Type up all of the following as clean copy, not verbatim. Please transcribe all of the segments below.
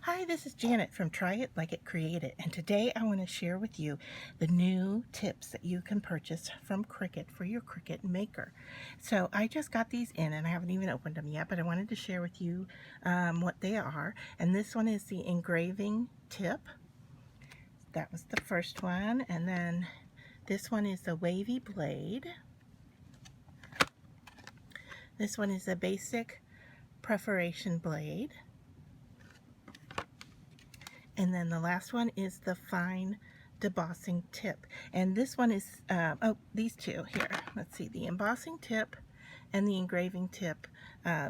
Hi, this is Janet from Try It Like It Create It, and today I want to share with you the new tips that you can purchase from Cricut for your Cricut Maker. So I just got these in and I haven't even opened them yet, but I wanted to share with you what they are. And this one is the engraving tip. That was the first one, and then this one is the wavy blade. This one is a basic perforation blade. And then the last one is the fine debossing tip. And this one is, these two here. Let's see, the embossing tip and the engraving tip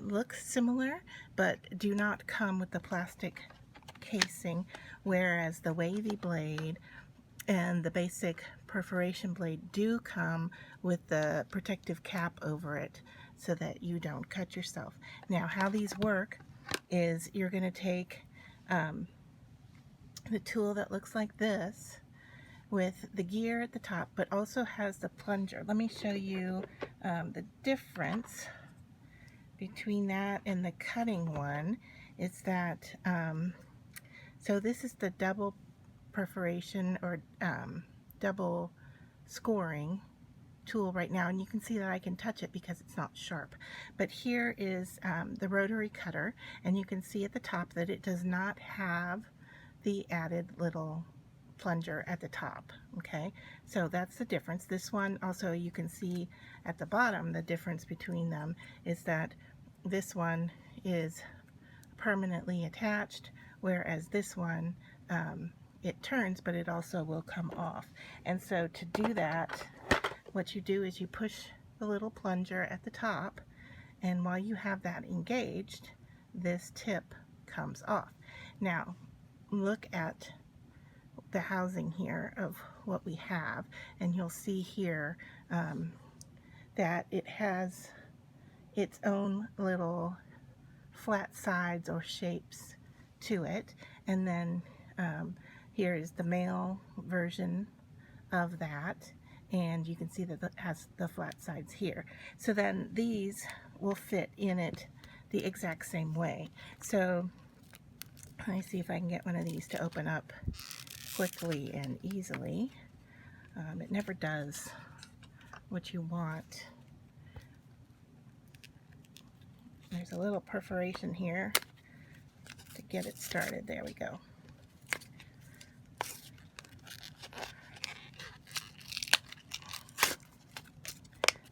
look similar, but do not come with the plastic casing, whereas the wavy blade and the basic perforation blade do come with the protective cap over it so that you don't cut yourself. Now, how these work is you're going to take the tool that looks like this with the gear at the top, but also has the plunger. Let me show you the difference between that and the cutting one. Is that so this is the double perforation or double scoring tool right now, and you can see that I can touch it because it's not sharp. But here is the rotary cutter, and you can see at the top that it does not have the added little plunger at the top. Okay, so that's the difference. This one also, you can see at the bottom, the difference between them is that this one is permanently attached, whereas this one it turns, but it also will come off. And so to do that, what you do is you push the little plunger at the top, and while you have that engaged, this tip comes off. Now look at the housing here of what we have, and you'll see here that it has its own little flat sides or shapes to it. And then here is the male version of that, and you can see that it has the flat sides here. So then these will fit in it the exact same way. So let me see if I can get one of these to open up quickly and easily. It never does what you want. There's a little perforation here to get it started. There we go.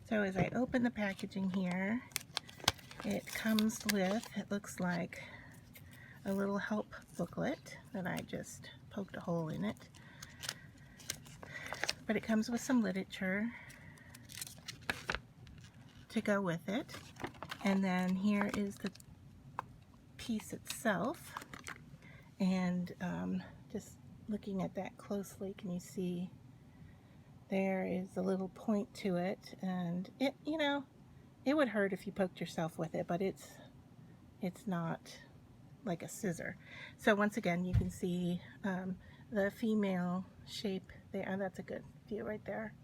So as I open the packaging here, it comes with, it looks like a little help booklet that I just poked a hole in it. But it comes with some literature to go with it. And then here is the piece itself. And just looking at that closely, can you see there is a little point to it? And it, you know, it would hurt if you poked yourself with it, but it's not like a scissor. So once again, you can see the female shape there. That's a good view right there.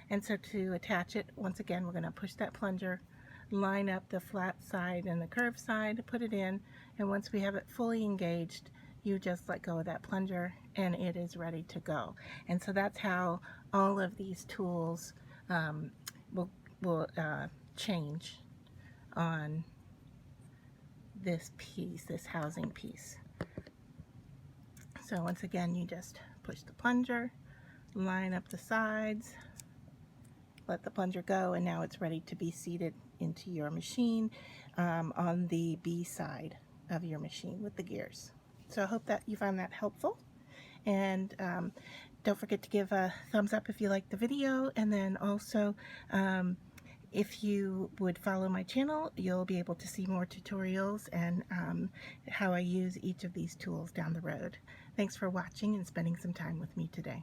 And so to attach it, once again, we're going to push that plunger, line up the flat side and the curved side, put it in, and once we have it fully engaged, you just let go of that plunger and it is ready to go. And so that's how all of these tools will change on this piece, this housing piece. So once again, you just push the plunger, line up the sides, let the plunger go, and now it's ready to be seated into your machine on the B side of your machine with the gears. So I hope that you found that helpful, and don't forget to give a thumbs up if you liked the video, and then also if you would follow my channel, you'll be able to see more tutorials and how I use each of these tools down the road. Thanks for watching and spending some time with me today.